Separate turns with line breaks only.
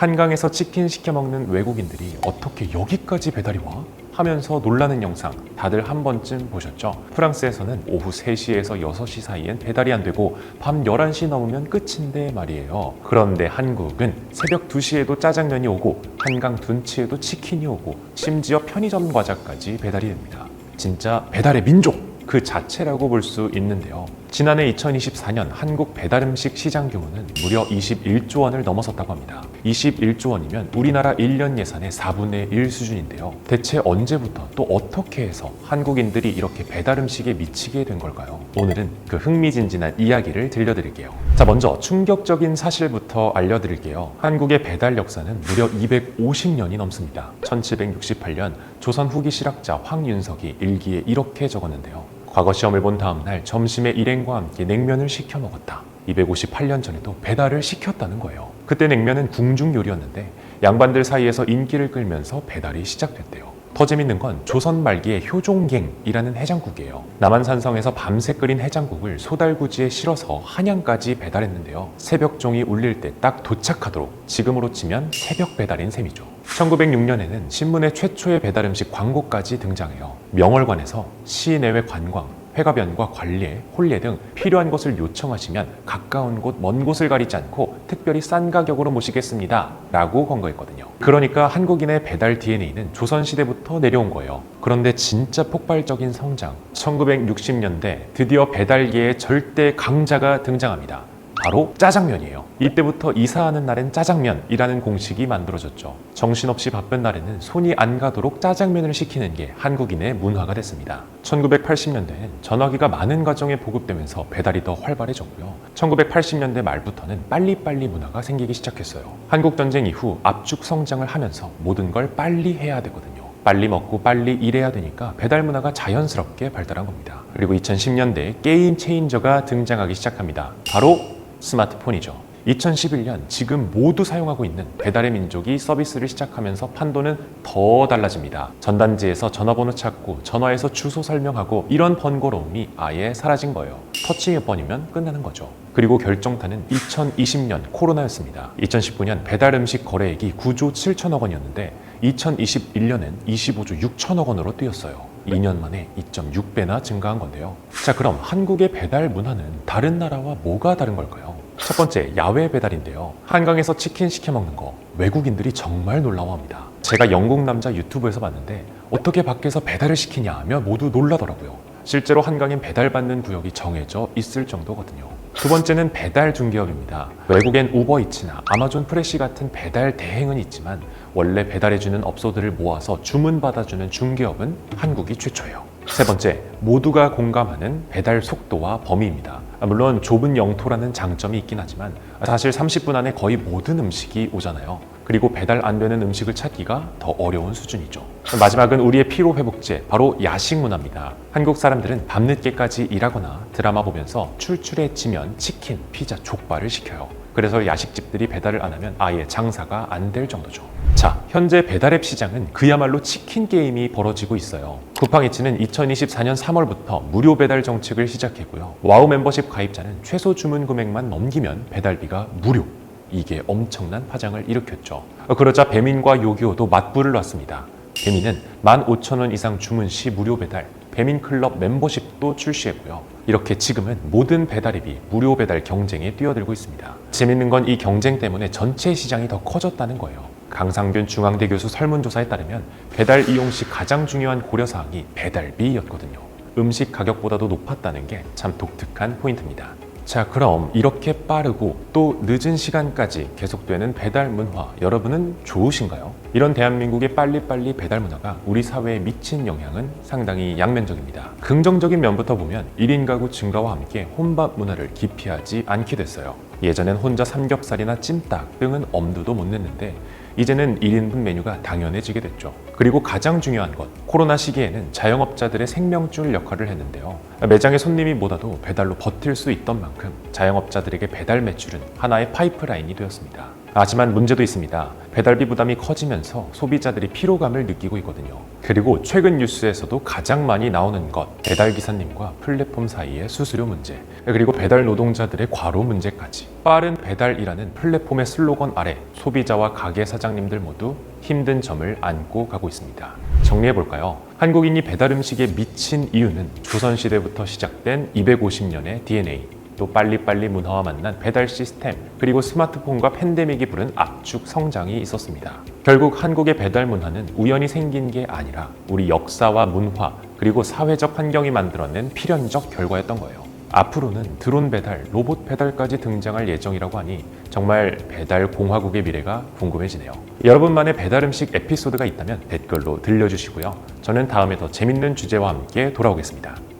한강에서 치킨 시켜 먹는 외국인들이 어떻게 여기까지 배달이 와? 하면서 놀라는 영상 다들 한 번쯤 보셨죠? 프랑스에서는 오후 3시에서 6시 사이엔 배달이 안 되고 밤 11시 넘으면 끝인데 말이에요. 그런데 한국은 새벽 2시에도 짜장면이 오고 한강 둔치에도 치킨이 오고 심지어 편의점 과자까지 배달이 됩니다. 진짜 배달의 민족! 그 자체라고 볼 수 있는데요. 지난해 2024년 한국 배달음식 시장 규모는 무려 21조 원을 넘어섰다고 합니다. 21조 원이면 우리나라 1년 예산의 4분의 1 수준인데요. 대체 언제부터 또 어떻게 해서 한국인들이 이렇게 배달음식에 미치게 된 걸까요? 오늘은 그 흥미진진한 이야기를 들려드릴게요. 자, 먼저 충격적인 사실부터 알려드릴게요. 한국의 배달 역사는 무려 250년이 넘습니다. 1768년 조선 후기 실학자 황윤석이 일기에 이렇게 적었는데요. 과거 시험을 본 다음 날 점심에 일행과 함께 냉면을 시켜 먹었다. 258년 전에도 배달을 시켰다는 거예요. 그때 냉면은 궁중 요리였는데 양반들 사이에서 인기를 끌면서 배달이 시작됐대요. 더 재밌는 건 조선 말기의 효종갱이라는 해장국이에요. 남한산성에서 밤새 끓인 해장국을 소달구지에 실어서 한양까지 배달했는데요. 새벽종이 울릴 때 딱 도착하도록 지금으로 치면 새벽 배달인 셈이죠. 1906년에는 신문의 최초의 배달 음식 광고까지 등장해요. 명월관에서 시내외 관광, 회가변과 관례, 혼례 등 필요한 것을 요청하시면 가까운 곳, 먼 곳을 가리지 않고 특별히 싼 가격으로 모시겠습니다 라고 권고했거든요. 그러니까 한국인의 배달 DNA는 조선시대부터 내려온 거예요. 그런데 진짜 폭발적인 성장, 1960년대 드디어 배달계의 절대 강자가 등장합니다. 바로 짜장면이에요. 이때부터 이사하는 날엔 짜장면이라는 공식이 만들어졌죠. 정신없이 바쁜 날에는 손이 안 가도록 짜장면을 시키는 게 한국인의 문화가 됐습니다. 1980년대엔 전화기가 많은 가정에 보급되면서 배달이 더 활발해졌고요. 1980년대 말부터는 빨리빨리 문화가 생기기 시작했어요. 한국전쟁 이후 압축 성장을 하면서 모든 걸 빨리 해야 되거든요. 빨리 먹고 빨리 일해야 되니까 배달 문화가 자연스럽게 발달한 겁니다. 그리고 2010년대에 게임 체인저가 등장하기 시작합니다. 바로 스마트폰이죠. 2011년 지금 모두 사용하고 있는 배달의 민족이 서비스를 시작하면서 판도는 더 달라집니다. 전단지에서 전화번호 찾고 전화해서 주소 설명하고 이런 번거로움이 아예 사라진 거예요. 터치 몇 번이면 끝나는 거죠. 그리고 결정타는 2020년 코로나였습니다. 2019년 배달 음식 거래액이 9조 7천억 원이었는데 2021년엔 25조 6천억 원으로 뛰었어요. 2년 만에 2.6배나 증가한 건데요. 자, 그럼 한국의 배달 문화는 다른 나라와 뭐가 다른 걸까요? 첫 번째, 야외 배달인데요. 한강에서 치킨 시켜 먹는 거 외국인들이 정말 놀라워합니다. 제가 영국 남자 유튜브에서 봤는데 어떻게 밖에서 배달을 시키냐 하며 모두 놀라더라고요. 실제로 한강엔 배달받는 구역이 정해져 있을 정도거든요. 두 번째는 배달 중개업입니다. 외국엔 우버이츠나 아마존 프레시 같은 배달 대행은 있지만 원래 배달해주는 업소들을 모아서 주문받아주는 중개업은 한국이 최초예요. 세 번째, 모두가 공감하는 배달 속도와 범위입니다. 물론 좁은 영토라는 장점이 있긴 하지만 사실 30분 안에 거의 모든 음식이 오잖아요. 그리고 배달 안 되는 음식을 찾기가 더 어려운 수준이죠. 마지막은 우리의 피로회복제, 바로 야식 문화입니다. 한국 사람들은 밤늦게까지 일하거나 드라마 보면서 출출해지면 치킨, 피자, 족발을 시켜요. 그래서 야식집들이 배달을 안 하면 아예 장사가 안 될 정도죠. 자, 현재 배달앱 시장은 그야말로 치킨 게임이 벌어지고 있어요. 쿠팡이츠는 2024년 3월부터 무료 배달 정책을 시작했고요. 와우 멤버십 가입자는 최소 주문 금액만 넘기면 배달비가 무료. 이게 엄청난 파장을 일으켰죠. 그러자 배민과 요기요도 맞불을 놨습니다. 배민은 15,000원 이상 주문 시 무료 배달, 배민클럽 멤버십도 출시했고요. 이렇게 지금은 모든 배달앱이 무료 배달 경쟁에 뛰어들고 있습니다. 재밌는 건 이 경쟁 때문에 전체 시장이 더 커졌다는 거예요. 강상균 중앙대 교수 설문조사에 따르면 배달 이용 시 가장 중요한 고려사항이 배달비였거든요. 음식 가격보다도 높았다는 게 참 독특한 포인트입니다. 자, 그럼 이렇게 빠르고 또 늦은 시간까지 계속되는 배달 문화, 여러분은 좋으신가요? 이런 대한민국의 빨리빨리 배달 문화가 우리 사회에 미친 영향은 상당히 양면적입니다. 긍정적인 면부터 보면 1인 가구 증가와 함께 혼밥 문화를 기피하지 않게 됐어요. 예전엔 혼자 삼겹살이나 찜닭 등은 엄두도 못 냈는데 이제는 1인분 메뉴가 당연해지게 됐죠. 그리고 가장 중요한 것, 코로나 시기에는 자영업자들의 생명줄 역할을 했는데요. 매장에 손님이 못 와도 배달로 버틸 수 있던 만큼 자영업자들에게 배달 매출은 하나의 파이프라인이 되었습니다. 하지만 문제도 있습니다. 배달비 부담이 커지면서 소비자들이 피로감을 느끼고 있거든요. 그리고 최근 뉴스에서도 가장 많이 나오는 것, 배달 기사님과 플랫폼 사이의 수수료 문제, 그리고 배달 노동자들의 과로 문제까지. 빠른 배달이라는 플랫폼의 슬로건 아래 소비자와 가게 사장님들 모두 힘든 점을 안고 가고 있습니다. 정리해볼까요? 한국인이 배달 음식에 미친 이유는 조선시대부터 시작된 250년의 DNA, 또 빨리빨리 문화와 만난 배달 시스템, 그리고 스마트폰과 팬데믹이 부른 압축 성장이 있었습니다. 결국 한국의 배달 문화는 우연히 생긴 게 아니라 우리 역사와 문화, 그리고 사회적 환경이 만들어낸 필연적 결과였던 거예요. 앞으로는 드론 배달, 로봇 배달까지 등장할 예정이라고 하니 정말 배달 공화국의 미래가 궁금해지네요. 여러분만의 배달 음식 에피소드가 있다면 댓글로 들려주시고요. 저는 다음에 더 재밌는 주제와 함께 돌아오겠습니다.